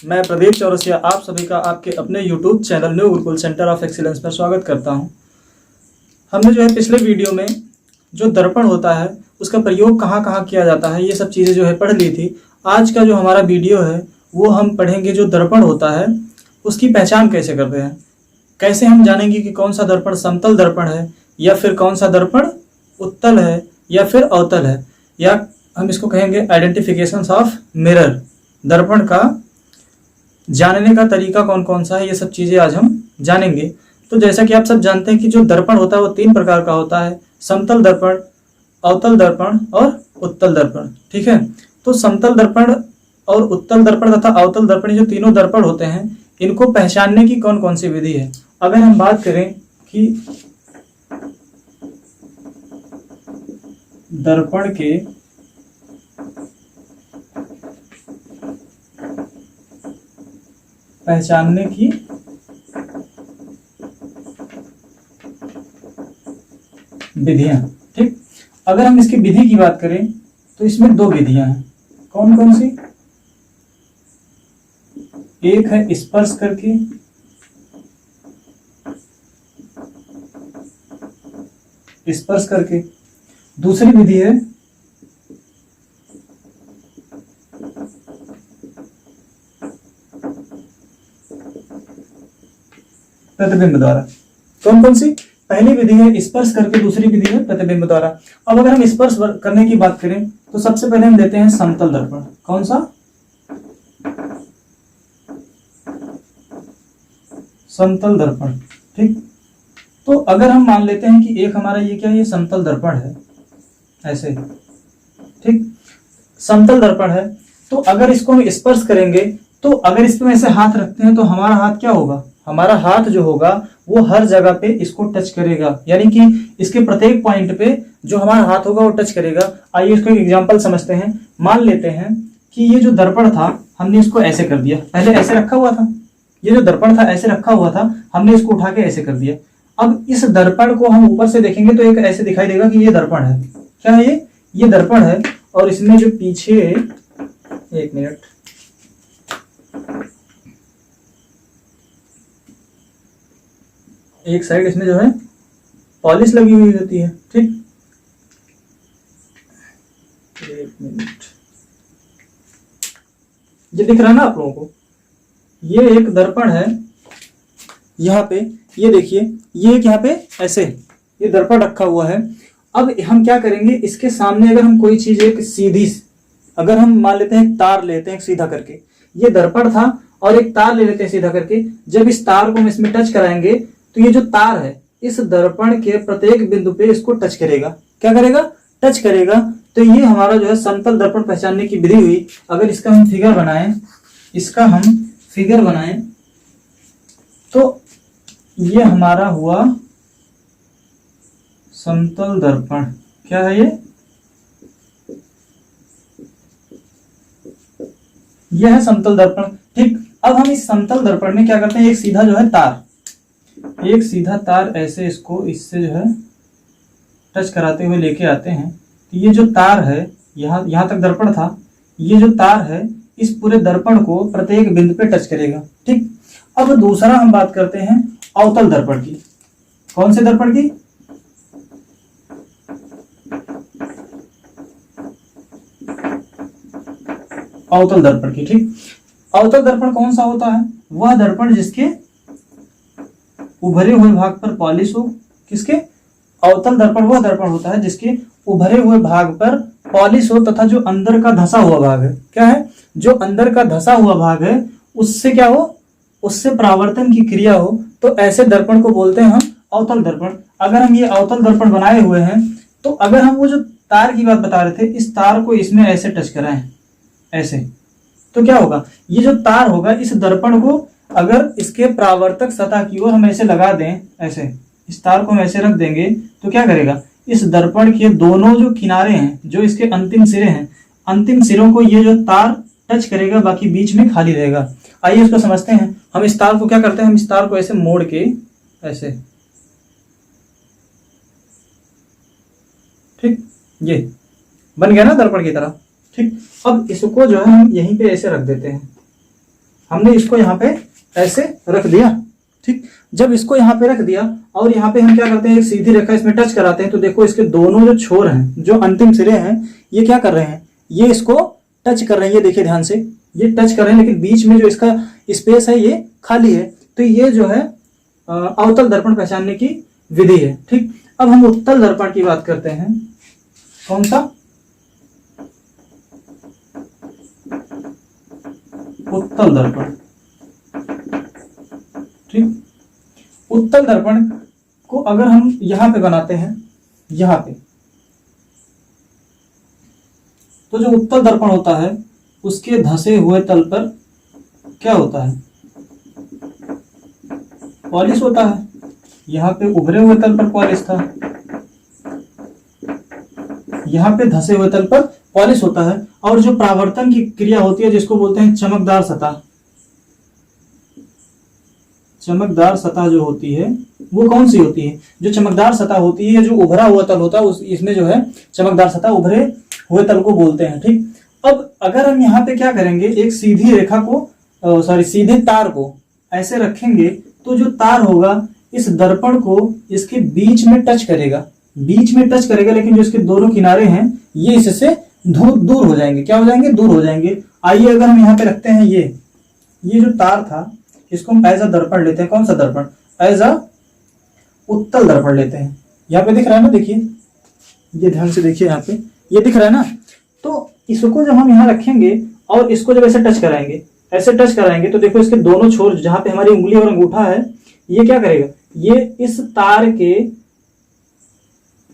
मैं प्रदीप चौरसिया आप सभी का आपके अपने YouTube channel new Gurukul centre of excellence पर स्वागत करता हूं। हमने जो है पिछले वीडियो में जो दर्पण होता है उसका प्रयोग कहाँ कहाँ किया जाता है ये सब चीज़ें जो है पढ़ ली थी। आज का जो हमारा वीडियो है वो हम पढ़ेंगे जो दर्पण होता है उसकी पहचान कैसे करते हैं, कैसे हम जानेंगे कि कौन सा दर्पण समतल दर्पण है या फिर कौन सा दर्पण उत्तल है या फिर अवतल है, या हम इसको कहेंगे आइडेंटिफिकेशन ऑफ मिरर। दर्पण का जानने का तरीका कौन कौन सा है ये सब चीज़ें आज हम जानेंगे। तो जैसा कि आप सब जानते हैं कि जो दर्पण होता है वो 3 प्रकार का होता है, समतल दर्पण, अवतल दर्पण और उत्तल दर्पण। ठीक है, तो समतल दर्पण और उत्तल दर्पण तथा अवतल दर्पण जो तीनों दर्पण होते हैं इनको पहचानने की कौन कौन सी विधि है। अगर हम बात करें कि दर्पण के पहचानने की विधियां, ठीक, अगर हम इसकी विधि की बात करें तो इसमें 2 विधियां हैं। कौन कौन सी? एक है स्पर्श करके, स्पर्श करके, दूसरी विधि है प्रतिबिंब द्वारा। कौन कौन सी? पहली विधि है स्पर्श करके, दूसरी विधि है प्रतिबिंब द्वारा। अब अगर हम स्पर्श करने की बात करें तो सबसे पहले हम लेते हैं समतल दर्पण। कौन सा? समतल दर्पण। ठीक, तो अगर हम मान लेते हैं कि एक हमारा ये क्या है, ये समतल दर्पण है ऐसे, ठीक, समतल दर्पण है। तो अगर इसको हम स्पर्श करेंगे तो अगर इस पे ऐसे हाथ रखते हैं तो हमारा हाथ क्या होगा, हमारा हाथ जो होगा वो हर जगह पे इसको टच करेगा, यानी कि इसके प्रत्येक पॉइंट पे जो हमारा हाथ होगा वो टच करेगा। आइए इसको एक एग्जांपल समझते हैं। मान लेते हैं कि ये जो दर्पण था हमने इसको ऐसे कर दिया, पहले ऐसे रखा हुआ था, ये जो दर्पण था ऐसे रखा हुआ था, हमने इसको उठा के ऐसे कर दिया। अब इस दर्पण को हम ऊपर से देखेंगे तो एक ऐसे दिखाई देगा कि ये दर्पण है। क्या है ये दर्पण है। और इसमें जो पीछे, एक मिनट, एक साइड इसमें जो है पॉलिश लगी हुई होती है। ठीक, एक मिनट, ये दिख रहा है ना आप लोगों को, ये एक दर्पण है यहाँ पे, ये देखिए, ये एक यहाँ पे ऐसे ये दर्पण रखा हुआ है। अब हम क्या करेंगे, इसके सामने अगर हम कोई चीज एक सीधी, अगर हम मान लेते हैं तार लेते हैं सीधा करके, ये दर्पण था और एक तार ले लेते हैं सीधा करके, जब इस तार को हम इसमें टच कराएंगे तो ये जो तार है इस दर्पण के प्रत्येक बिंदु पे इसको टच करेगा। क्या करेगा? टच करेगा। तो ये हमारा जो है समतल दर्पण पहचानने की विधि हुई। अगर इसका हम फिगर बनाएं, इसका हम फिगर बनाएं तो ये हमारा हुआ समतल दर्पण। क्या है ये? यह है समतल दर्पण। ठीक, अब हम इस समतल दर्पण में क्या करते हैं, एक सीधा जो है तार, एक सीधा तार ऐसे इसको इससे जो है टच कराते हुए लेके आते हैं। तो ये जो तार है यहां तक दर्पण था, ये जो तार है इस पूरे दर्पण को प्रत्येक बिंदु पे टच करेगा। ठीक, अब दूसरा हम बात करते हैं अवतल दर्पण की। कौन से दर्पण की? अवतल दर्पण की। ठीक, अवतल दर्पण कौन सा होता है? वह दर्पण जिसके उभरे हुए भाग पर पॉलिश हो। किसके? अवतल दर्पण वह दर्पण होता है जिसके उभरे हुए भाग पर पॉलिश हो तथा जो अंदर का धसा हुआ भाग है, क्या है, जो अंदर का धसा हुआ भाग है उससे क्या हो, उससे परावर्तन की क्रिया हो। तो ऐसे दर्पण को बोलते हैं हम अवतल दर्पण। अगर हम ये अवतल दर्पण बनाए हुए हैं तो अगर हम वो जो तार की बात बता रहे थे, इस तार को इसमें ऐसे टच कराएं ऐसे, तो क्या होगा, ये जो तार होगा इस दर्पण को अगर इसके परावर्तक सतह की ओर हम ऐसे लगा दें, ऐसे इस तार को हम ऐसे रख देंगे तो क्या करेगा, इस दर्पण के दोनों जो किनारे हैं, जो इसके अंतिम सिरे हैं, अंतिम सिरों को ये जो तार टच करेगा, बाकी बीच में खाली रहेगा। आइए इसको समझते हैं। हम इस तार को क्या करते हैं, हम इस तार को ऐसे मोड़ के ऐसे, ठीक, ये बन गया ना दर्पण की तरह। ठीक, अब इसको जो है हम यहीं पे ऐसे रख देते हैं, हमने इसको यहाँ पे ऐसे रख दिया, ठीक। जब इसको यहाँ पे रख दिया और यहाँ पे हम क्या करते हैं, एक सीधी रेखा इसमें टच कराते हैं, तो देखो इसके दोनों जो छोर हैं, जो अंतिम सिरे हैं, ये क्या कर रहे हैं, ये इसको टच कर रहे हैं। ये देखिए ध्यान से, ये टच कर रहे हैं, लेकिन बीच में जो इसका स्पेस है ये खाली है। तो ये जो है अवतल दर्पण पहचानने की विधि है, ठीक। अब हम उत्तल दर्पण की बात करते हैं। कौन सा? उत्तल दर्पण, ठीक। उत्तल दर्पण को अगर हम यहां पे बनाते हैं, यहां पे, तो जो उत्तल दर्पण होता है उसके धसे हुए तल पर क्या होता है, पॉलिश होता है। यहाँ पे उभरे हुए तल पर पॉलिश था, यहाँ पे धसे हुए तल पर पॉलिश होता है। और जो परावर्तन की क्रिया होती है जिसको बोलते हैं चमकदार सतह, चमकदार सतह जो होती है वो कौन सी होती है, जो चमकदार सतह होती है, जो उभरा हुआ तल होता है इसमें जो है चमकदार सतह, उभरे हुए तल को बोलते हैं, ठीक। अब अगर हम यहाँ पे क्या करेंगे, एक सीधी रेखा को सीधे तार को ऐसे रखेंगे, तो जो तार होगा इस दर्पण को इसके बीच में टच करेगा, बीच में टच करेगा, लेकिन जो इसके दोनों किनारे हैं ये इससे दूर हो जाएंगे। क्या हो जाएंगे? दूर हो जाएंगे। आइए अगर हम यहाँ पे रखते हैं ये जो तार था, इसको हम एज अ दर्पण लेते हैं। कौन सा दर्पण? एज अ उत्तल दर्पण लेते हैं। यहाँ पे दिख रहा है ना, देखिए, ये ध्यान से देखिए, यहाँ पे ये दिख रहा है ना। तो इसको जब हम यहाँ रखेंगे और इसको जब ऐसे टच कराएंगे, ऐसे टच कराएंगे, तो देखो इसके दोनों छोर जहां पे हमारी उंगली और अंगूठा है, ये क्या करेगा, ये इस तार के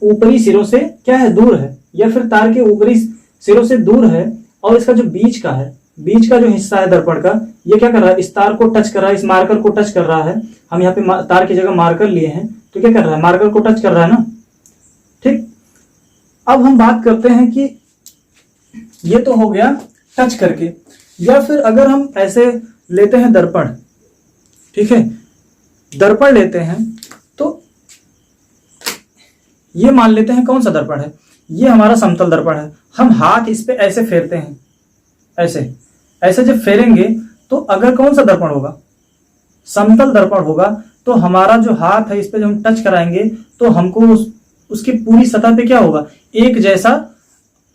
ऊपरी सिरों से क्या है, दूर है, या फिर तार के ऊपरी सिरों से दूर है। और इसका जो बीच का है, बीच का जो हिस्सा है दर्पण का, ये क्या कर रहा है, इस तार को टच कर रहा है, इस मार्कर को टच कर रहा है। हम यहाँ पे तार की जगह मार्कर लिए हैं, तो क्या कर रहा है, मार्कर को टच कर रहा है ना, ठीक। अब हम बात करते हैं कि ये तो हो गया टच करके, या फिर अगर हम ऐसे लेते हैं दर्पण, ठीक है, दर्पण लेते हैं, तो ये मान लेते हैं कौन सा दर्पण है, ये हमारा समतल दर्पण है। हम हाथ इस पे ऐसे फेरते हैं, ऐसे ऐसे जब फेरेंगे, तो अगर कौन सा दर्पण होगा, समतल दर्पण होगा, तो हमारा जो हाथ है इस पे जब हम टच कराएंगे, तो हमको उसकी पूरी सतह पे क्या होगा, एक जैसा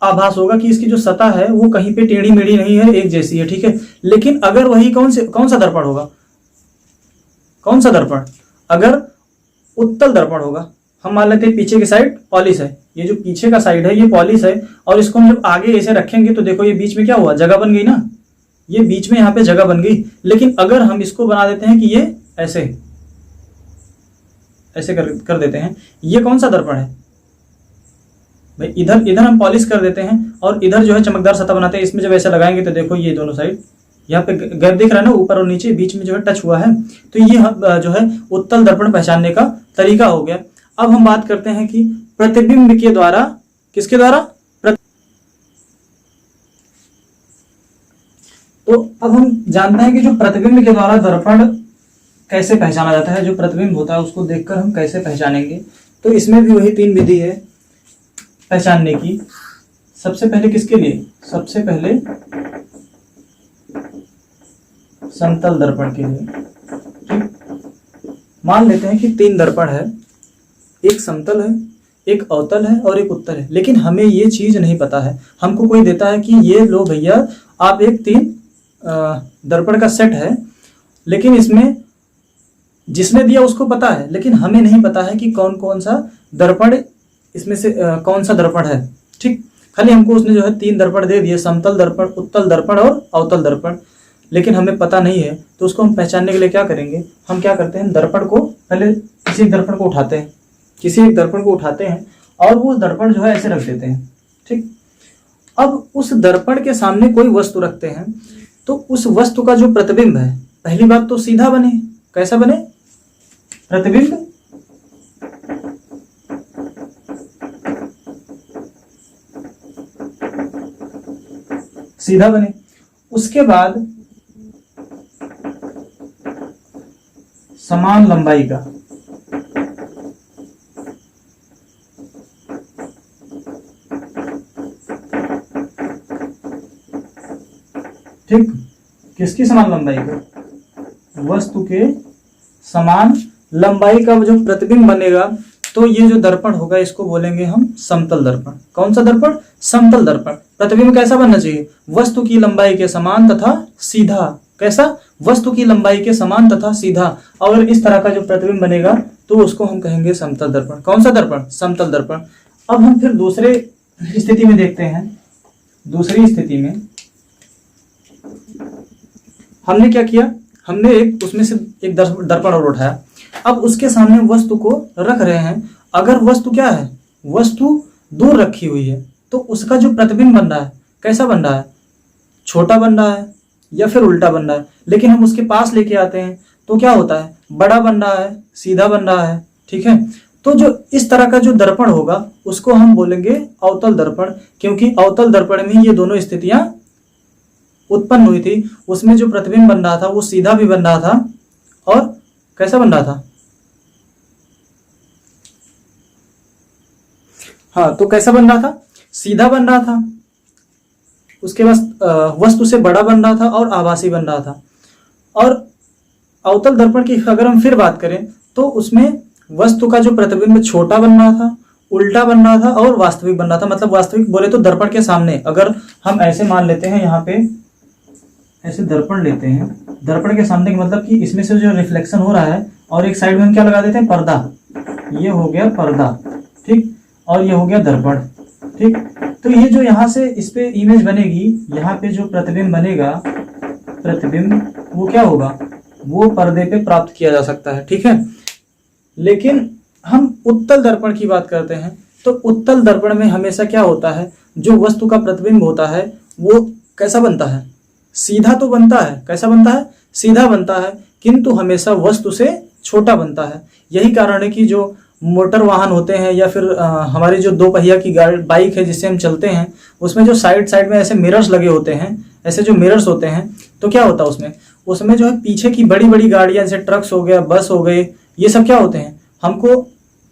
आभास होगा कि इसकी जो सतह है वो कहीं पे टेढ़ी मेढ़ी नहीं है, एक जैसी है, ठीक है। लेकिन अगर वही कौन सा दर्पण होगा, कौन सा दर्पण, अगर उत्तल दर्पण होगा, हम मान लेते हैं पीछे की साइड पॉलिश है, ये जो पीछे का साइड है ये पॉलिश है, और इसको हम जब आगे ऐसे रखेंगे, तो देखो ये बीच में क्या हुआ, जगह बन गई ना, ये बीच में यहाँ पे जगह बन गई। लेकिन अगर हम इसको बना देते हैं कि ये ऐसे ऐसे कर देते हैं, ये कौन सा दर्पण है भाई, इधर हम पॉलिश कर देते हैं और इधर जो है चमकदार सतह बनाते हैं। इसमें जब ऐसे लगाएंगे, तो देखो ये दोनों साइड यहाँ पे गैप दिख रहा है ना, ऊपर और नीचे, बीच में जो है टच हुआ है। तो ये जो है उत्तल दर्पण पहचानने का तरीका हो गया। अब हम बात करते हैं कि प्रतिबिंब के द्वारा, किसके द्वारा, तो अब हम जानते हैं कि जो प्रतिबिंब के द्वारा दर्पण कैसे पहचाना जाता है, जो प्रतिबिंब होता है उसको देखकर हम कैसे पहचानेंगे। तो इसमें भी वही 3 विधि है पहचानने की। सबसे पहले किसके लिए, सबसे पहले समतल दर्पण के लिए, ठीक। मान लेते हैं कि 3 दर्पण है, एक समतल है, एक अवतल है और एक उत्तल है। लेकिन हमें ये चीज नहीं पता है, हमको कोई देता है कि ये लो भैया आप एक 3 दर्पण का सेट है, लेकिन इसमें जिसने दिया उसको पता है, लेकिन हमें नहीं पता है कि कौन कौन सा दर्पण इसमें से कौन सा दर्पण है, ठीक। खाली हमको उसने जो है 3 दर्पण दे दिए, समतल दर्पण, उत्तल दर्पण और अवतल दर्पण, लेकिन हमें पता नहीं है। तो उसको हम पहचानने के लिए क्या करेंगे, हम क्या करते हैं, दर्पण को पहले किसी एक दर्पण को उठाते हैं, किसी एक दर्पण को उठाते हैं और वो दर्पण जो है ऐसे रख देते हैं, ठीक। अब उस दर्पण के सामने कोई वस्तु रखते हैं, तो उस वस्तु का जो प्रतिबिंब है, पहली बात तो सीधा बने। कैसा बने, प्रतिबिंब सीधा बने। उसके बाद समान लंबाई का, ठीक। किसकी समान लंबाई को? वस्तु के समान लंबाई का जो प्रतिबिंब बनेगा, तो ये जो दर्पण होगा इसको बोलेंगे हम समतल दर्पण। कौन सा दर्पण? समतल दर्पण। प्रतिबिंब कैसा बनना चाहिए? वस्तु की लंबाई के समान तथा सीधा। कैसा? वस्तु की लंबाई के समान तथा सीधा। और इस तरह का जो प्रतिबिंब बनेगा तो उसको हम कहेंगे समतल दर्पण। कौन सा दर्पण? समतल दर्पण। अब हम फिर दूसरे स्थिति में देखते हैं। दूसरी स्थिति में हमने क्या किया? हमने एक उसमें से एक दर्पण और उठाया। अब उसके सामने वस्तु को रख रहे हैं। अगर वस्तु क्या है? वस्तु दूर रखी हुई है, तो उसका जो प्रतिबिंब बन रहा है कैसा बन रहा है? छोटा बन रहा है या फिर उल्टा बन रहा है। लेकिन हम उसके पास लेके आते हैं तो क्या होता है? बड़ा बन रहा है, सीधा बन रहा है। ठीक है, तो जो इस तरह का जो दर्पण होगा उसको हम बोलेंगे अवतल दर्पण, क्योंकि अवतल दर्पण में ये दोनों स्थितियां उत्पन्न हुई थी। उसमें जो प्रतिबिंब बन रहा था वो सीधा भी बन रहा था और कैसा बन रहा था? हाँ, तो कैसा बन रहा था? सीधा बन रहा था। उसके बाद वस्तु से बड़ा बन रहा था और आभासी बन रहा था। और अवतल दर्पण की अगर हम फिर बात करें तो उसमें वस्तु का जो प्रतिबिंब छोटा बन रहा था, उल्टा बन रहा था और वास्तविक बन रहा था। मतलब वास्तविक बोले तो दर्पण के सामने अगर हम ऐसे मान लेते हैं, यहाँ पे ऐसे दर्पण लेते हैं, दर्पण के सामने का मतलब कि इसमें से जो रिफ्लेक्शन हो रहा है, और एक साइड में हम क्या लगा देते हैं? पर्दा। ये हो गया पर्दा, ठीक, और ये हो गया दर्पण, ठीक। तो ये जो यहाँ से इस पे इमेज बनेगी, यहाँ पे जो प्रतिबिंब बनेगा, प्रतिबिंब वो क्या होगा? वो पर्दे पे प्राप्त किया जा सकता है, ठीक है। लेकिन हम उत्तल दर्पण की बात करते हैं तो उत्तल दर्पण में हमेशा क्या होता है? जो वस्तु का प्रतिबिंब होता है वो कैसा बनता है? सीधा तो बनता है। कैसा बनता है? सीधा बनता है, किंतु हमेशा वस्तु से छोटा बनता है। यही कारण है कि जो मोटर वाहन होते हैं या फिर हमारी जो दो पहिया की गाड़ी बाइक है जिससे हम चलते हैं, उसमें जो साइड साइड में ऐसे मिरर्स लगे होते हैं, ऐसे जो मिरर्स होते हैं, तो क्या होता है उसमें जो है पीछे की बड़ी बड़ी गाड़ियां जैसे ट्रक्स हो गया, बस हो गए, ये सब क्या होते हैं? हमको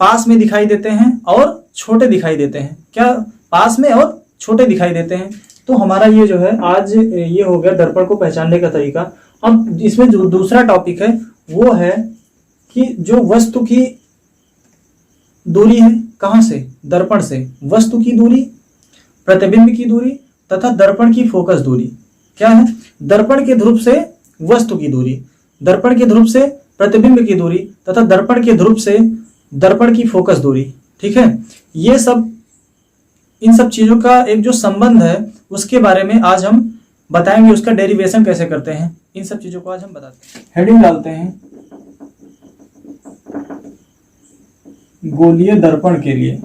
पास में दिखाई देते हैं और छोटे दिखाई देते हैं। क्या? पास में और छोटे दिखाई देते हैं। तो हमारा ये जो है आज ये हो गया दर्पण को पहचानने का तरीका। अब इसमें जो दूसरा टॉपिक है वो है कि जो वस्तु की दूरी है, कहां से? दर्पण से वस्तु की दूरी, प्रतिबिंब की दूरी तथा दर्पण की फोकस दूरी। क्या है? दर्पण के ध्रुव से वस्तु की दूरी, दर्पण के ध्रुव से प्रतिबिंब की दूरी तथा दर्पण के ध्रुव से दर्पण की फोकस दूरी, ठीक है। ये सब, इन सब चीजों का एक जो संबंध है उसके बारे में आज हम बताएंगे, उसका डेरिवेशन कैसे करते हैं, इन सब चीजों को आज हम बताते हैं। हेडिंग डालते हैं गोलीय दर्पण के लिए।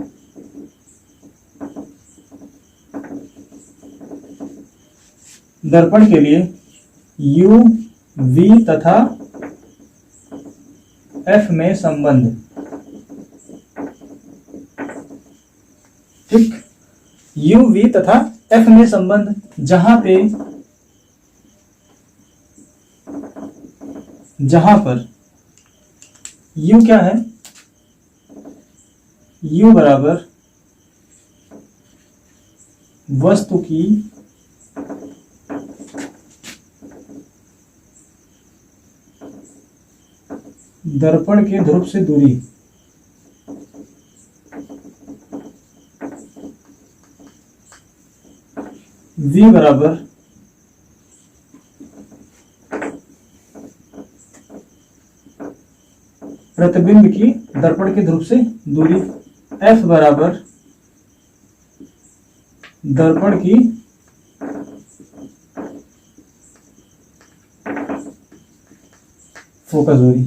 दर्पण के लिए U, V तथा F में संबंध, ठीक। U, V तथा F में संबंध, जहां पर U क्या है? U बराबर वस्तु की दर्पण के ध्रुव से दूरी, V बराबर प्रतिबिंब की दर्पण के ध्रुव से दूरी, F बराबर दर्पण की फोकस दूरी।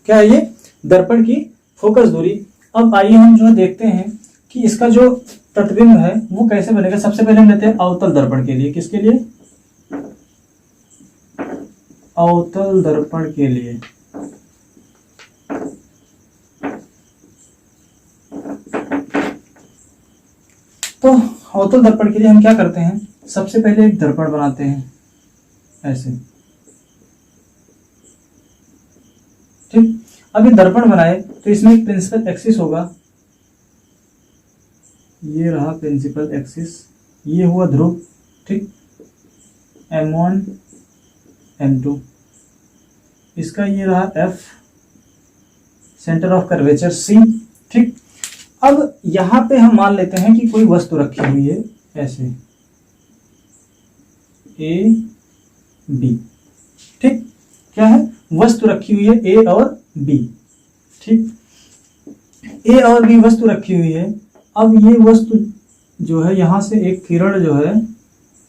क्या है ये? दर्पण की फोकस दूरी। अब आइए हम जो देखते हैं कि इसका जो प्रतिबिंब है वो कैसे बनेगा। सबसे पहले हम लेते हैं अवतल दर्पण के लिए। किसके लिए? अवतल दर्पण के लिए। तो अवतल दर्पण के लिए हम क्या करते हैं? सबसे पहले एक दर्पण बनाते हैं ऐसे, ठीक। अब ये दर्पण बनाए तो इसमें एक प्रिंसिपल एक्सिस होगा, ये रहा प्रिंसिपल एक्सिस, ये हुआ ध्रुव, ठीक। M1 M2, इसका ये रहा F, centre of curvature C। ठीक, अब यहां पे हम मान लेते हैं कि कोई वस्तु रखी हुई है ऐसे A B। ठीक, क्या है, वस्तु रखी हुई है A और B। ठीक, A और B वस्तु रखी हुई है। अब ये वस्तु जो है यहां से एक किरण जो है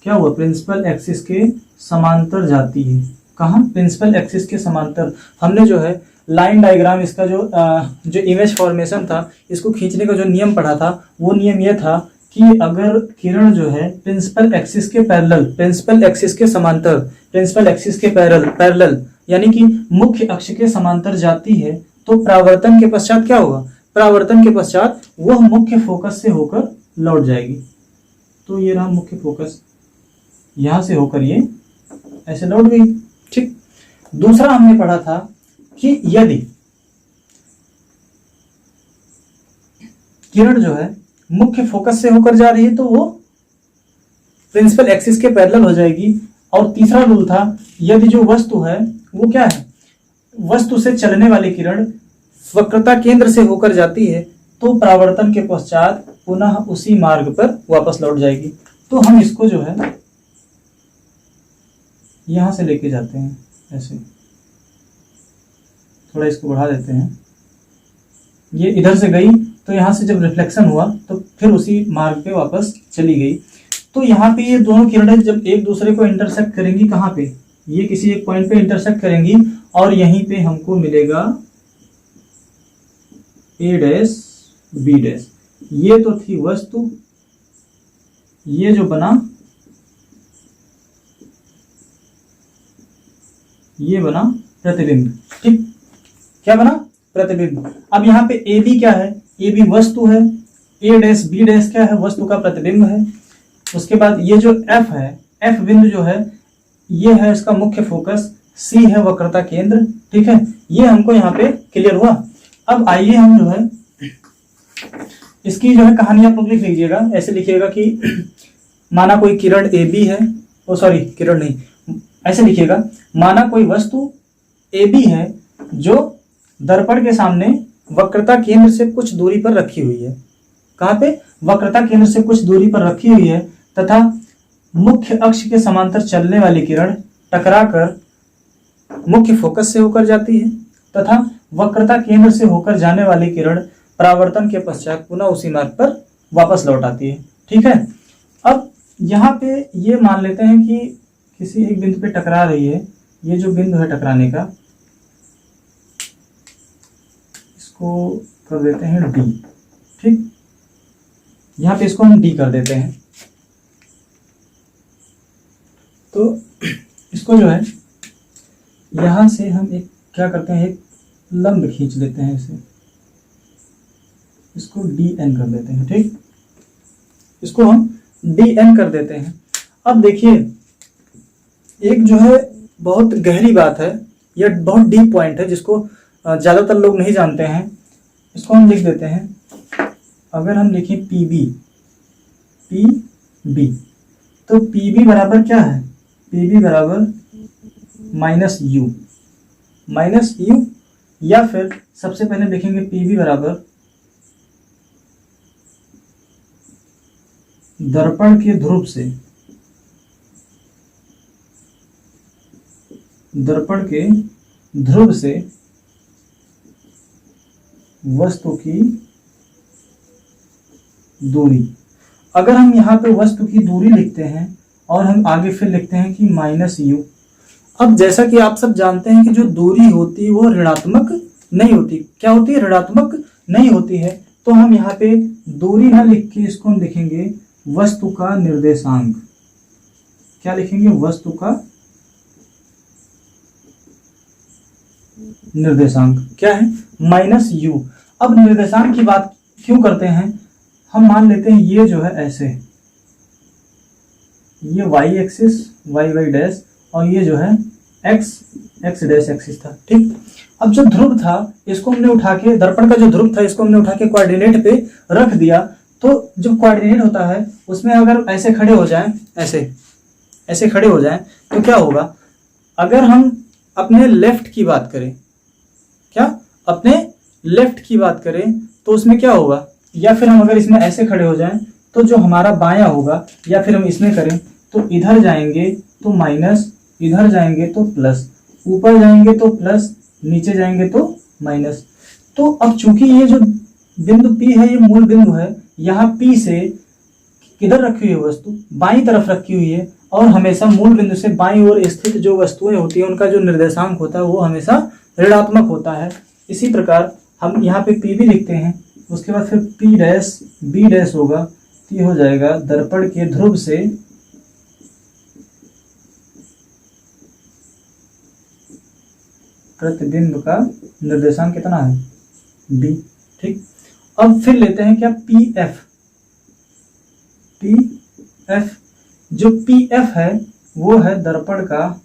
क्या हुआ, प्रिंसिपल एक्सिस के समांतर जाती है। कहाँ, प्रिंसिपल एक्सिस के समांतर। हमने जो है लाइन डायग्राम, इसका जो इमेज फॉर्मेशन था, इसको खींचने का जो नियम पढ़ा था, वो नियम ये था कि अगर किरण जो है प्रिंसिपल एक्सिस के पैरेलल, प्रिंसिपल एक्सिस के समांतर, प्रिंसिपल एक्सिस के पैरेलल यानी कि मुख्य अक्ष के समांतर जाती है, तो परावर्तन के पश्चात क्या होगा, परावर्तन के पश्चात वह मुख्य फोकस से होकर लौट जाएगी। तो ये रहा मुख्य फोकस, यहां से होकर ये ऐसे लौट गई। ठीक, दूसरा हमने पढ़ा था कि यदि किरण जो है मुख्य फोकस से होकर जा रही है तो वो प्रिंसिपल एक्सिस के पैरेलल हो जाएगी। और तीसरा रूल था, यदि जो वस्तु है वो क्या है, वस्तु से चलने वाली किरण वक्रता केंद्र से होकर जाती है तो परावर्तन के पश्चात पुनः उसी मार्ग पर वापस लौट जाएगी। तो हम इसको जो है यहां से लेके जाते हैं ऐसे, थोड़ा इसको बढ़ा देते हैं, ये इधर से गई तो यहां से जब रिफ्लेक्शन हुआ तो फिर उसी मार्ग पे वापस चली गई। तो यहाँ पे ये दोनों किरणें जब एक दूसरे को इंटरसेक्ट करेंगी, कहाँ पे, ये किसी एक पॉइंट पे इंटरसेक्ट करेंगी और यहीं पे हमको मिलेगा A डैश B डैश। ये तो थी वस्तु, ये जो बना ये बना प्रतिबिंब। ठीक, क्या बना, प्रतिबिंब। अब यहाँ पे ए बी क्या है, ए बी वस्तु है, A डैश B डैश क्या है, वस्तु का प्रतिबिंब है। उसके बाद ये जो F है, F बिंदु जो है ये है इसका मुख्य फोकस, C है वक्रता केंद्र। ठीक है, ये हमको यहाँ पे क्लियर हुआ। अब आइए हम जो है इसकी जो है कहानी आप लोग लिख लीजिएगा, ऐसे लिखिएगा कि माना कोई किरण ए बी है, ओ सॉरी किरण नहीं, ऐसे लिखिएगा, माना कोई वस्तु ए बी है जो दर्पण के सामने वक्रता केंद्र से कुछ दूरी पर रखी हुई है। कहाँ पे, वक्रता केंद्र से कुछ दूरी पर रखी हुई है तथा मुख्य अक्ष के समांतर चलने वाली किरण टकराकर मुख्य फोकस से होकर जाती है तथा वक्रता केंद्र से होकर जाने वाली किरण परावर्तन के पश्चात पुनः उसी मार्ग पर वापस लौट आती है। ठीक है, अब यहाँ पे ये मान लेते हैं कि किसी एक बिंदु पे टकरा रही है, ये जो बिंदु है टकराने का, इसको कर देते हैं डी। ठीक, यहाँ पे इसको हम डी कर देते हैं। तो इसको जो है यहां से हम एक क्या करते हैं, एक लंब खींच लेते हैं इसे, इसको डी एन कर देते हैं। ठीक, इसको हम डी एन कर देते हैं। अब देखिए एक जो है बहुत गहरी बात है, यह बहुत डीप पॉइंट है जिसको ज्यादातर लोग नहीं जानते हैं। इसको हम लिख देते हैं, अगर हम लिखें पी बी तो पी बी बराबर क्या है, पी बी बराबर माइनस यू, या फिर सबसे पहले लिखेंगे पी बी बराबर दर्पण के ध्रुव से, दर्पण के ध्रुव से वस्तु की दूरी। अगर हम यहाँ पे वस्तु की दूरी लिखते हैं और हम आगे फिर लिखते हैं कि माइनस यू। अब जैसा कि आप सब जानते हैं कि जो दूरी होती है वो ऋणात्मक नहीं होती, क्या होती है, ऋणात्मक नहीं होती है। तो हम यहाँ पे दूरी ना लिख के इसको हम लिखेंगे वस्तु का निर्देशांक। क्या लिखेंगे, वस्तु का निर्देशांक क्या है, माइनस यू। अब निर्देशांक की बात क्यों करते हैं, हम मान लेते हैं ये जो है ऐसे, ये y axis y y dash और ये जो है एक्स एक्स डैश एक्सिस था। ठीक, अब जो ध्रुव था इसको हमने उठा के, दर्पण का जो ध्रुव था इसको हमने उठा के कोऑर्डिनेट पे रख दिया। तो जो कोऑर्डिनेट होता है उसमें अगर ऐसे खड़े हो जाएं, ऐसे खड़े हो जाएं तो क्या होगा, अगर हम अपने लेफ्ट की बात करें, क्या अपने लेफ्ट की बात करें तो उसमें क्या होगा, या फिर हम अगर इसमें ऐसे खड़े हो जाएं तो जो हमारा बायां होगा, या फिर हम इसमें करें तो इधर जाएंगे तो माइनस, इधर जाएंगे तो प्लस, ऊपर जाएंगे तो प्लस, नीचे जाएंगे तो माइनस। तो अब चूंकि ये जो बिंदु P है ये मूल बिंदु है, यहाँ P से किधर रखी हुई है वस्तु, बाईं तरफ रखी हुई है, और हमेशा मूल बिंदु से बाईं ओर स्थित जो वस्तुएं होती है उनका जो निर्देशांक होता है वो हमेशा ऋणात्मक होता है। इसी प्रकार हम यहाँ पे P भी लिखते हैं, उसके बाद फिर P डैश B डैश होगा, तो ये हो जाएगा दर्पण के ध्रुव से प्रतिबिंब का निर्देशांक कितना है, D। ठीक, अब फिर लेते हैं क्या PF। जो PF है वो है दर्पण का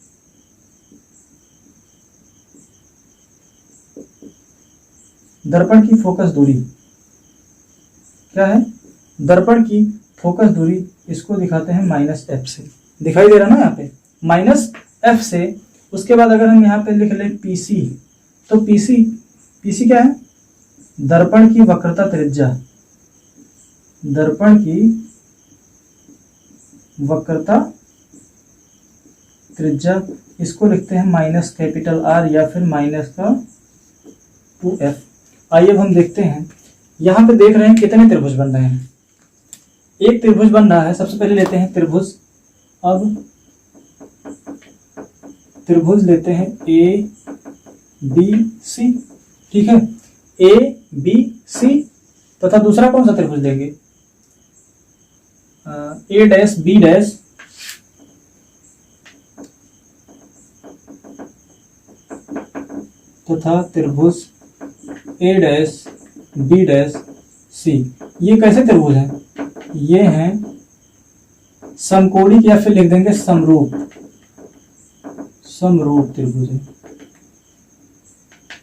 की फोकस दूरी। क्या है, दर्पण की फोकस दूरी, इसको दिखाते हैं -f से, दिखाई दे रहा ना यहाँ पे -f से। उसके बाद अगर हम यहाँ पे लिख लें PC, तो PC क्या है, दर्पण की वक्रता त्रिज्या, दर्पण की वक्रता त्रिज्या, इसको लिखते हैं -R या फिर -2f। आइए अब हम देखते हैं, यहाँ पे देख रहे हैं कितने त्रिभुज बन रहे हैं। एक त्रिभुज बन रहा है, सबसे पहले लेते हैं त्रिभुज। अब त्रिभुज लेते हैं ABC, ठीक है, ABC, तथा दूसरा कौन सा त्रिभुज लेंगे, A डैश B डैश, तथा त्रिभुज A dash B dash C। ये कैसे त्रिभुज हैं, ये हैं समकोणिक, या फिर लिख देंगे समरूप त्रिभुज है।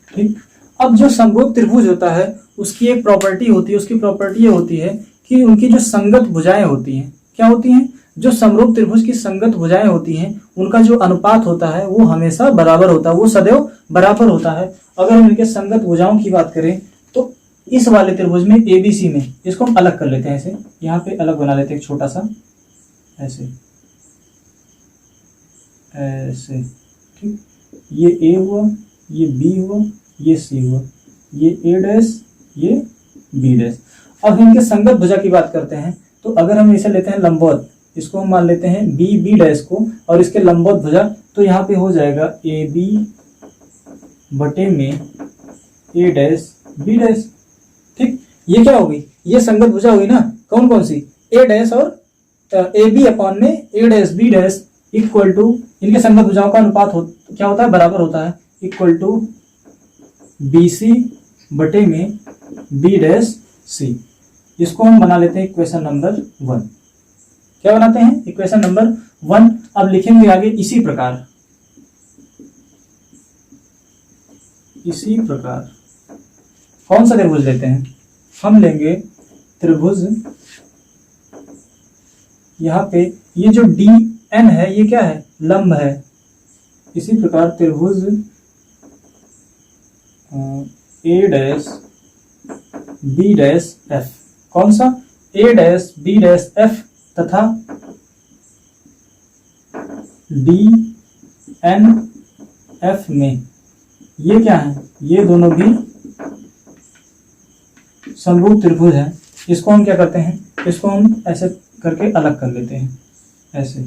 ठीक, अब जो समरूप त्रिभुज होता है उसकी एक प्रॉपर्टी होती है, उसकी प्रॉपर्टी ये होती है कि उनकी जो संगत भुजाएं होती हैं, क्या होती हैं, जो समरूप त्रिभुज की संगत भुजाएं होती हैं उनका जो अनुपात होता है वो हमेशा बराबर होता है, वो सदैव बराबर होता है। अगर हम इनके संगत भुजाओं की बात करें तो इस वाले त्रिभुज में ABC में, इसको हम अलग कर लेते हैं, ऐसे यहाँ पे अलग बना लेते हैं, एक छोटा सा ऐसे ऐसे। ठीक, ये A हुआ, ये B हुआ, ये C हुआ, ये A डैश, ये B डैश। अब इनके संगत भुजा की बात करते हैं, तो अगर हम इसे लेते हैं लंबवत, इसको हम मान लेते हैं B डैश को, और इसके लंबवत भुजा, तो यहाँ पे हो जाएगा AB बटे में A डैश B डैश। ठीक, ये क्या होगी, ये संगत भुजा हुई ना, कौन कौन सी, A डैश और AB अपॉन में A dash B dash equal to, इनके संगत भुजाओं का अनुपात क्या होता है, बराबर होता है, इक्वल टू BC बटे में B डैश C। इसको हम बना लेते हैं इक्वेशन नंबर 1। क्या बनाते हैं, इक्वेशन नंबर 1। अब लिखेंगे आगे इसी प्रकार कौन सा त्रिभुज लेते हैं, हम लेंगे त्रिभुज, यहाँ पे ये जो DN है ये क्या है, लंब है। इसी प्रकार त्रिभुज A dash B dash F, कौन सा, A dash B dash F तथा DNF में, ये क्या है, ये दोनों भी समरूप त्रिभुज है। इसको हम क्या करते हैं, इसको हम ऐसे करके अलग कर लेते हैं, ऐसे।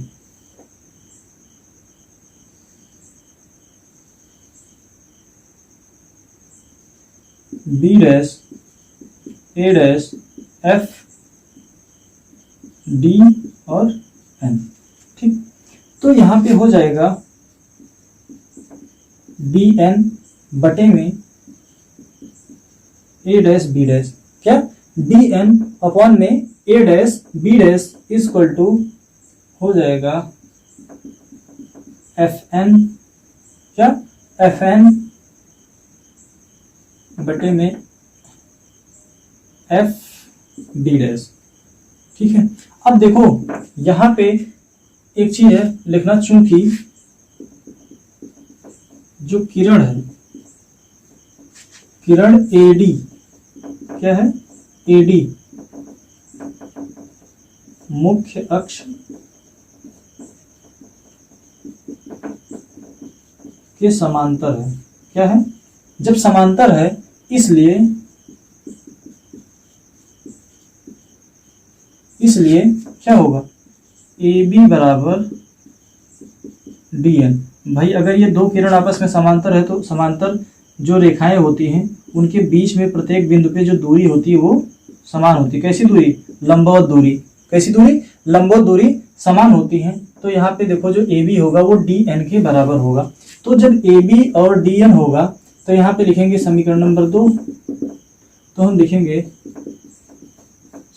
B dash A dash F D और N। ठीक, तो यहां पे हो जाएगा DN बटे में A डैश B डैश, क्या, DN अपॉन में A dash B dash equal to हो जाएगा FN, क्या, FN बटे में FB डैश। ठीक है, अब देखो यहाँ पे एक चीज है लिखना, चूंकि जो किरण है, किरण एडी, क्या है, एडी मुख्य अक्ष के समांतर है। क्या है, जब समांतर है इसलिए क्या होगा, ए बी बराबर डी एन। भाई अगर ये दो किरण आपस में समांतर है तो समांतर जो रेखाएं होती हैं उनके बीच में प्रत्येक बिंदु पे जो दूरी होती है वो समान होती है। कैसी दूरी, लंबवत दूरी। कैसी दूरी, लंबवत दूरी समान होती है। तो यहाँ पे देखो जो ए बी होगा वो डी एन के बराबर होगा। तो जब ए बी और डी एन होगा तो यहाँ पे लिखेंगे समीकरण नंबर 2। तो हम लिखेंगे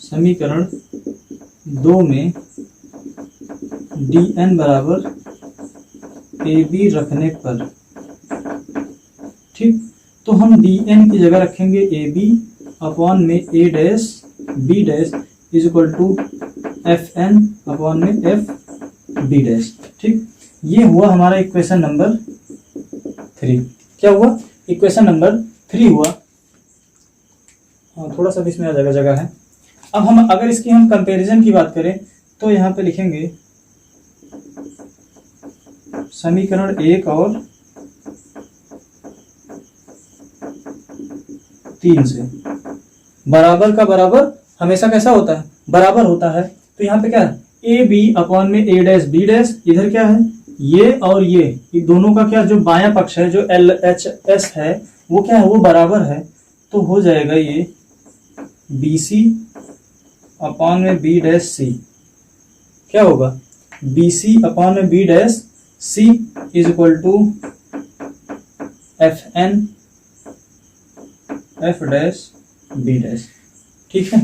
समीकरण 2 में डी एन बराबर ए बी रखने पर, ठीक, तो हम डी एन की जगह रखेंगे ए बी अपॉन में A dash B dash is equal to F N upon में एफ बी डैश। ठीक, ये हुआ हमारा इक्वेशन नंबर 3। क्या हुआ, इक्वेशन नंबर 3 हुआ। थोड़ा सा भी इसमें आ जाएगा, जगह है। अब हम अगर इसकी हम कंपैरिजन की बात करें तो यहाँ पे लिखेंगे समीकरण 1 और 3 से बराबर का बराबर हमेशा कैसा होता है, बराबर होता है। तो यहाँ पे क्या है, ए बी अपॉन में ए डैश बी डैश, इधर क्या है, ये और ये दोनों का क्या, जो बायां पक्ष है जो एल एच एस है वो क्या है, वो बराबर है। तो हो जाएगा ये बी सी अपॉन में बी डैश सी। क्या होगा, बी सी अपॉन में B dash C is equal to F N F dash B dash. ठीक है,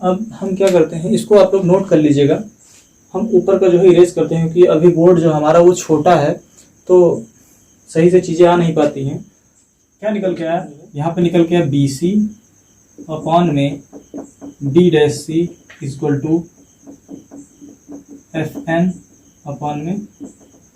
अब हम क्या करते हैं, इसको आप लोग नोट कर लीजिएगा। हम ऊपर का जो है इरेज करते हैं क्योंकि अभी बोर्ड जो हमारा वो छोटा है तो सही से चीजें आ नहीं पाती हैं। क्या निकल के आया, यहाँ पे निकल के आया बी सी अपॉन में D dash C equal to F N upon में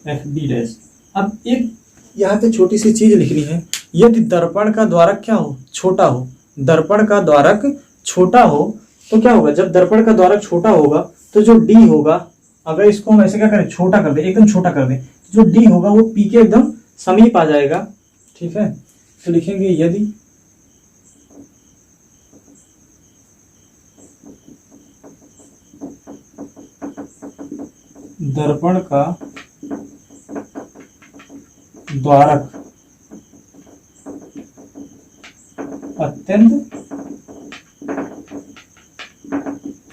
एफ बी डैश। अब एक यहाँ पे छोटी सी चीज लिखनी है, यदि दर्पण का द्वारक क्या हो, छोटा हो, दर्पण का द्वारक छोटा हो तो क्या होगा, जब दर्पण का द्वारक छोटा होगा तो जो डी होगा, अगर इसको हम ऐसे क्या करें, छोटा कर दे, एकदम छोटा कर दे, जो डी होगा वो पी के एकदम समीप आ जाएगा। ठीक है, तो लिखेंगे यदि दर्पण का द्वारक अत्यंत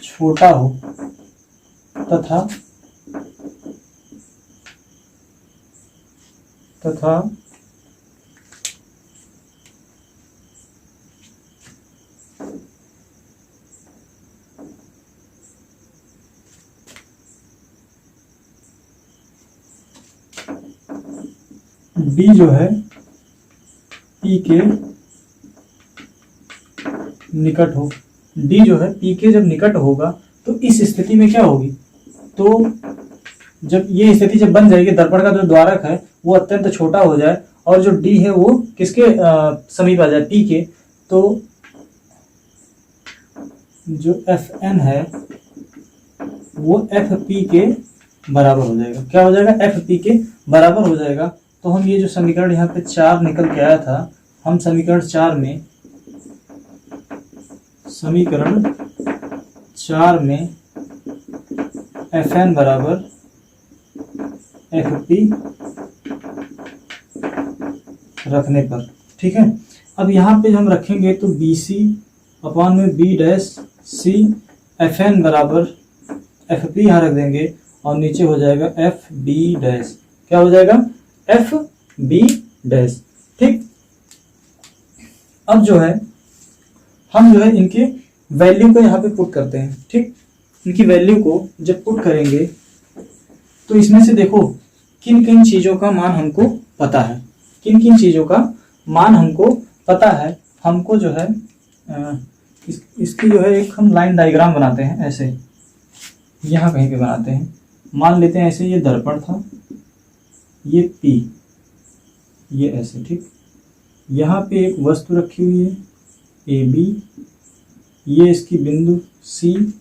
छोटा हो तथा डी जो है पी के निकट हो, डी जो है पी के जब निकट होगा तो इस स्थिति में क्या होगी, तो जब ये स्थिति जब बन जाएगी, दर्पण का जो द्वारक है वो अत्यंत छोटा हो जाए और जो डी है वो किसके समीप आ जाए, पी के, तो जो एफ एन है वो एफ पी के बराबर हो जाएगा। क्या हो जाएगा, एफ पी के बराबर हो जाएगा। तो हम ये जो समीकरण यहाँ पे 4 निकल के आया था, हम समीकरण 4 में एफ एन बराबर एफ पी रखने पर, ठीक है। अब यहाँ पे हम रखेंगे तो बी सी अपॉन में बी डैश सी, एफ एन बराबर एफ पी यहाँ रख देंगे और नीचे हो जाएगा एफ बी डैश। क्या हो जाएगा, एफ बी डैश। ठीक, अब जो है हम जो है इनके वैल्यू को यहाँ पे पुट करते हैं। ठीक, इनकी वैल्यू को जब पुट करेंगे तो इसमें से देखो किन किन चीजों का मान हमको पता है, किन किन चीजों का मान हमको पता है। हमको जो है इसकी जो है एक हम लाइन डायग्राम बनाते हैं, ऐसे यहाँ कहीं पे बनाते हैं। मान लेते हैं ऐसे, ये दर्पण था, ये P, ये ऐसे, ठीक। यहाँ पे एक वस्तु रखी हुई है ए बी, ये इसकी बिंदु सी,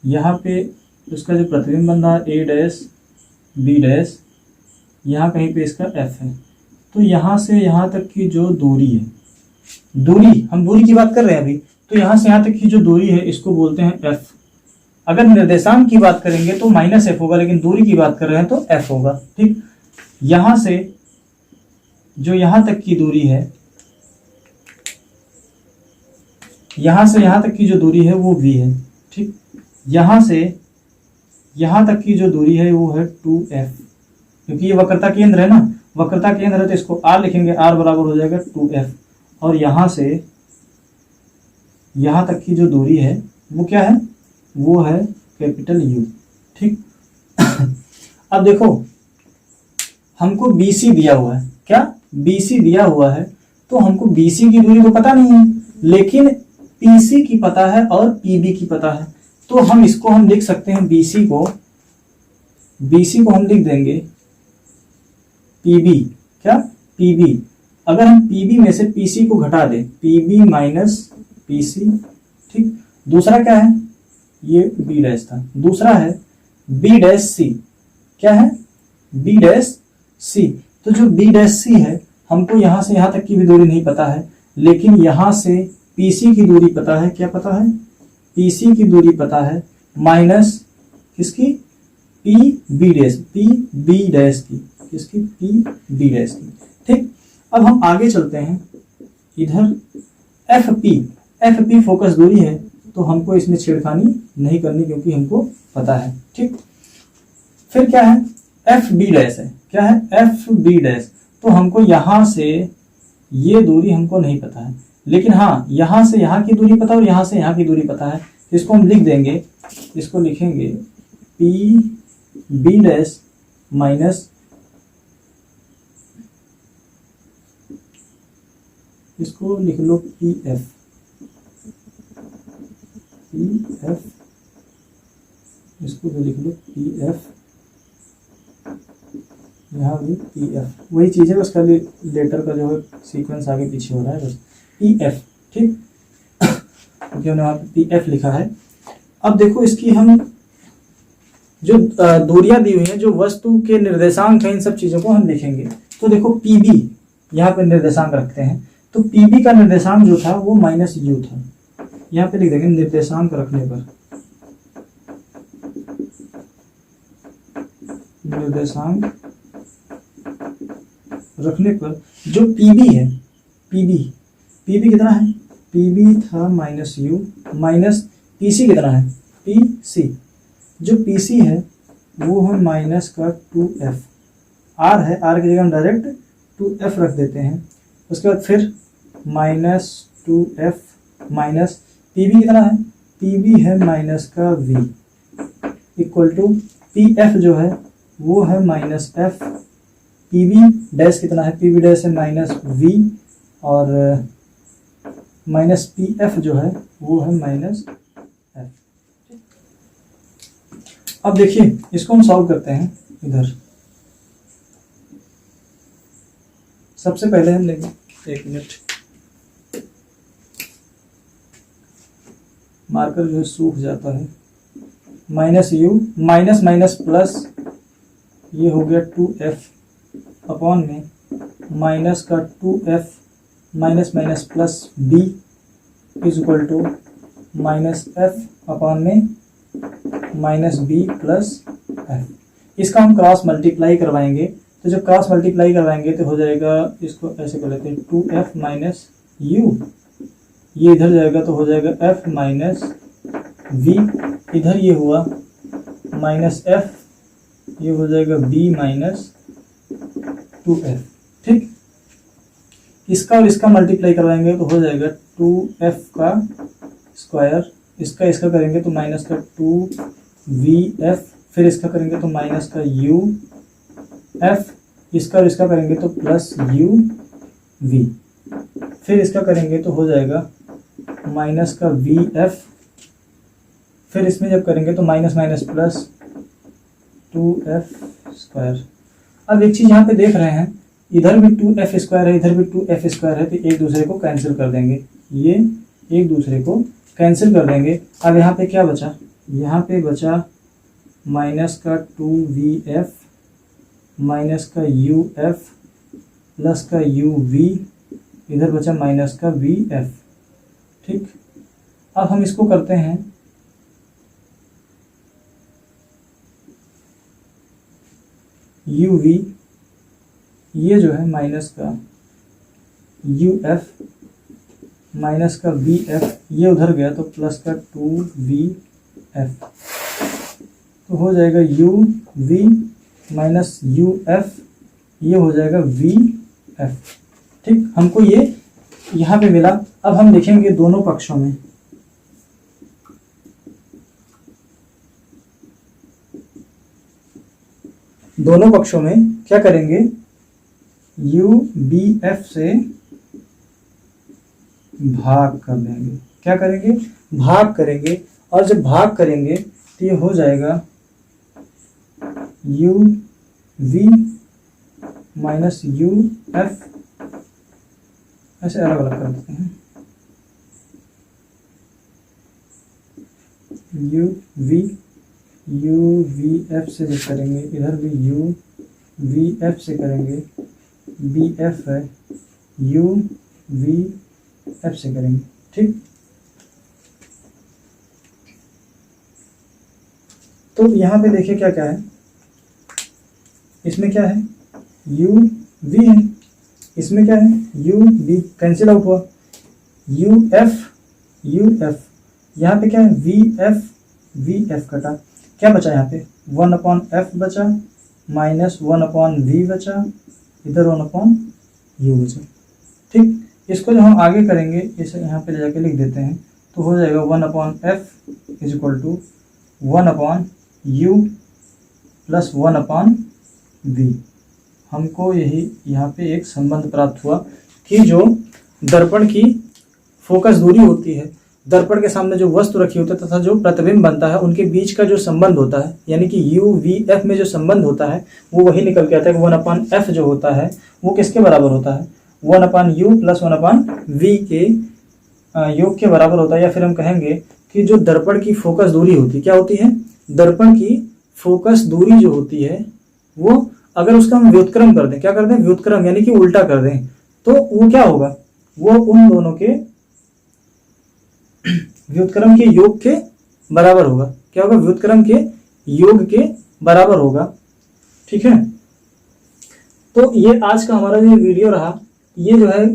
यहाँ पे उसका जो प्रतिबिंब बन रहा है ए डैश बी डैश, यहाँ कहीं पे इसका एफ है। तो यहाँ से यहाँ तक की जो दूरी है, दूरी हम दूरी की बात कर रहे हैं अभी, तो यहाँ से यहाँ तक की जो दूरी है इसको बोलते हैं एफ। अगर निर्देशांक की बात करेंगे तो माइनस एफ होगा, लेकिन दूरी की बात कर रहे हैं तो एफ होगा, ठीक। यहाँ से जो यहाँ तक की दूरी है, यहाँ से यहाँ तक की जो दूरी है वो v है, ठीक। यहाँ से यहाँ तक की जो दूरी है वो है 2f, क्योंकि ये वक्रता केंद्र है ना, वक्रता केंद्र है तो इसको r लिखेंगे, r बराबर हो जाएगा 2f। और यहाँ से यहाँ तक की जो दूरी है वो क्या है, वो है कैपिटल U, ठीक। अब देखो हमको BC दिया हुआ है, क्या BC दिया हुआ है, तो हमको BC की दूरी तो पता नहीं है, लेकिन PC की पता है और PB की पता है। तो हम इसको हम लिख सकते हैं, BC को हम लिख देंगे PB, क्या PB। अगर हम PB में से PC को घटा दें, PB माइनस PC, ठीक। दूसरा क्या है, ये B डैश था, दूसरा है B डैश C, क्या है B डैश C। तो जो B डैश C है, हमको यहाँ से यहाँ तक की भी दूरी नहीं पता है, लेकिन यहाँ से PC की दूरी पता है, क्या पता है, PC की दूरी पता है, माइनस किसकी, PB डैश, PB डैश की, किसकी, PB डैश की, ठीक। अब हम आगे चलते हैं, इधर FP फोकस दूरी है, तो हमको इसमें छेड़खानी नहीं करनी क्योंकि हमको पता है, ठीक। फिर क्या है, FB डैश है, क्या है FB डैश। तो हमको यहाँ से ये दूरी हमको नहीं पता है, लेकिन हाँ यहाँ से यहाँ की दूरी पता है और यहाँ से यहाँ की दूरी पता है। इसको हम लिख देंगे, इसको लिखेंगे PB डैश माइनस, इसको लिख लो PF, इसको भी लिख लो PF, यहाँ भी PF, वही चीज़ है, उसका लेटर का जो है सीक्वेंस आगे पीछे हो रहा है बस, PF, ठीक। क्योंकि हमने वहाँ पे PF लिखा है। अब देखो इसकी हम जो दूरियां दी हुई हैं, जो वस्तु के निर्देशांक हैं, इन सब चीज़ों को हम लिखेंगे। तो देखो PB यहाँ पे निर्देशांक रखते हैं, तो PB का निर्देशांक जो था वो माइनस U था, यहाँ पे लिख देंगे निर्देशांक रखने पर, निर्देशांक रखने पर जो PB है, PB कितना है, PB था माइनस U, माइनस PC कितना है, PC, जो PC है वो है माइनस का 2F, R है, R की जगह हम डायरेक्ट 2F रख देते हैं। उसके बाद फिर माइनस 2F माइनस PB कितना है, PB है माइनस का V, इक्वल टू PF जो है वो है माइनस F, PB डैश कितना है, PB डैश है माइनस V, और माइनस PF जो है वो है माइनस F। अब देखिए इसको हम सॉल्व करते हैं। इधर सबसे पहले हम लेंगे, एक मिनट, मार्कर जो है सूख जाता है, minus U minus minus plus, ये हो गया 2F अपॉन में माइनस का 2F minus minus plus B is equal to minus F upon में माइनस B प्लस F। इसका हम क्रॉस मल्टीप्लाई करवाएंगे, तो जब क्रॉस मल्टीप्लाई करवाएंगे तो हो जाएगा, इसको ऐसे कर लेते हैं, 2F माइनस U, ये इधर जाएगा तो हो जाएगा F माइनस V, इधर ये हुआ माइनस F, ये हो जाएगा B माइनस 2F, ठीक। इसका और इसका मल्टीप्लाई करवाएंगे तो हो जाएगा 2F का स्क्वायर, इसका इसका करेंगे तो माइनस का 2VF, फिर इसका करेंगे तो माइनस का UF, इसका और इसका करेंगे तो प्लस UV, फिर इसका करेंगे तो हो जाएगा माइनस का VF, फिर इसमें जब करेंगे तो minus minus plus 2F square. अब एक चीज़ यहाँ पे देख रहे हैं, इधर भी 2f² है, इधर भी 2f² है, तो एक दूसरे को कैंसिल कर देंगे, ये एक दूसरे को कैंसिल कर देंगे। अब यहाँ पे क्या बचा, यहाँ पे बचा माइनस का 2vf माइनस का uf प्लस का uv, इधर बचा माइनस का vf। ठीक, अब हम इसको करते हैं uv, ये जो है माइनस का uf माइनस का vf, ये उधर गया तो प्लस का 2vf, तो हो जाएगा uv माइनस uf, ये हो जाएगा vf। ठीक, हमको ये यहाँ पे मिला। अब हम देखेंगे दोनों पक्षों में, दोनों पक्षों में क्या करेंगे, ubf से भाग कर देंगे। क्या करेंगे, भाग करेंगे, और जब भाग करेंगे तो ये हो जाएगा uv माइनस uf, ऐसे अलग अलग कर देते हैं, uvf से जब करेंगे, इधर भी uvf से करेंगे, bf है, uvf से करेंगे। ठीक, तो यहाँ पे देखिए क्या क्या है, इसमें क्या है uv है, इसमें क्या है uv, कैंसिल आउट हुआ, uf, यहाँ पे क्या है vf कटा, क्या बचा यहाँ पे 1/f बचा, माइनस 1/v बचा, इधर 1/u बचा। ठीक, इसको जो हम आगे करेंगे, इसे यहाँ पे ले जाके लिख देते हैं, तो हो जाएगा 1/f is equal to 1/u plus 1/v। हमको यही यहाँ पे एक संबंध प्राप्त हुआ कि जो दर्पण की फोकस दूरी होती है, दर्पण के सामने जो वस्तु रखी होती है तथा जो प्रतिबिंब बनता है, उनके बीच का जो संबंध होता है, यानी कि uvf में जो संबंध होता है वो वही निकल के आता है कि 1/f जो होता है वो किसके बराबर होता है, 1/u प्लस 1/v के योग के बराबर होता है। या फिर हम कहेंगे कि जो दर्पण की फोकस दूरी होती है, क्या होती है, दर्पण की फोकस दूरी जो होती है वो अगर उसका हम व्युत्क्रम कर दें, क्या कर दें, व्युत्क्रम यानी कि उल्टा कर दें, तो वो क्या होगा, वो उन दोनों के व्युत्क्रम के योग के बराबर होगा। क्या होगा, व्युत्क्रम के योग के बराबर होगा। ठीक है, तो ये आज का हमारा जो वीडियो रहा, ये जो है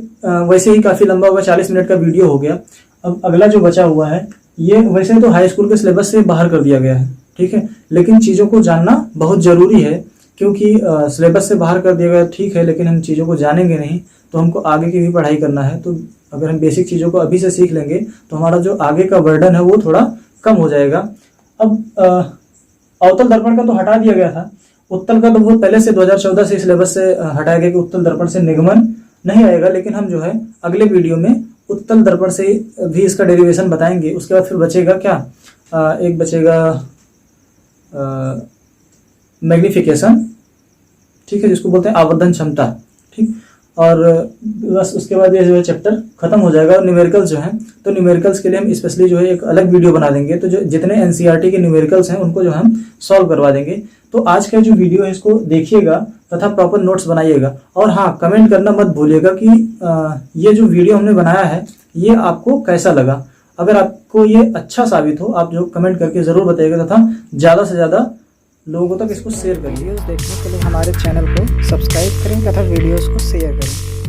वैसे ही काफी लंबा होगा, 40 मिनट का वीडियो हो गया। अब अगला जो बचा हुआ है, ये वैसे तो हाई स्कूल के सिलेबस से बाहर कर दिया गया है, ठीक है, लेकिन चीज़ों को जानना बहुत ज़रूरी है, क्योंकि सिलेबस से बाहर कर दिया गया ठीक है, लेकिन हम चीज़ों को जानेंगे नहीं तो हमको आगे की भी पढ़ाई करना है। तो अगर हम बेसिक चीज़ों को अभी से सीख लेंगे तो हमारा जो आगे का बर्डन है वो थोड़ा कम हो जाएगा। अब अवतल दर्पण का तो हटा दिया गया था, उत्तल का तो वो पहले से 2014 से सिलेबस से हटाया गया कि उत्तल दर्पण से निगमन नहीं आएगा, लेकिन हम जो है अगले वीडियो में उत्तल दर्पण से भी इसका डेरिवेशन बताएंगे। उसके बाद फिर बचेगा क्या, एक बचेगा मैग्निफिकेशन, ठीक है, जिसको बोलते हैं आवर्धन क्षमता। ठीक, और बस उसके बाद ये जो है चैप्टर खत्म हो जाएगा। और न्यूमेरिकल्स जो हैं, तो न्यूमेरिकल्स के लिए हम स्पेशली जो है एक अलग वीडियो बना देंगे, तो जो जितने एनसीईआरटी के न्यूमेरिकल्स हैं उनको जो हम सॉल्व करवा देंगे। तो आज का जो वीडियो है इसको देखिएगा तथा प्रॉपर नोट्स बनाइएगा। और हाँ, कमेंट करना मत भूलिएगा कि ये जो वीडियो हमने बनाया है ये आपको कैसा लगा। अगर आपको ये अच्छा साबित हो, आप जो कमेंट करके ज़रूर बताइएगा तथा ज़्यादा से ज़्यादा लोगों तक इसको शेयर करिए। वीडियोस देखने के लिए हमारे चैनल को सब्सक्राइब करें तथा वीडियोस को शेयर करें।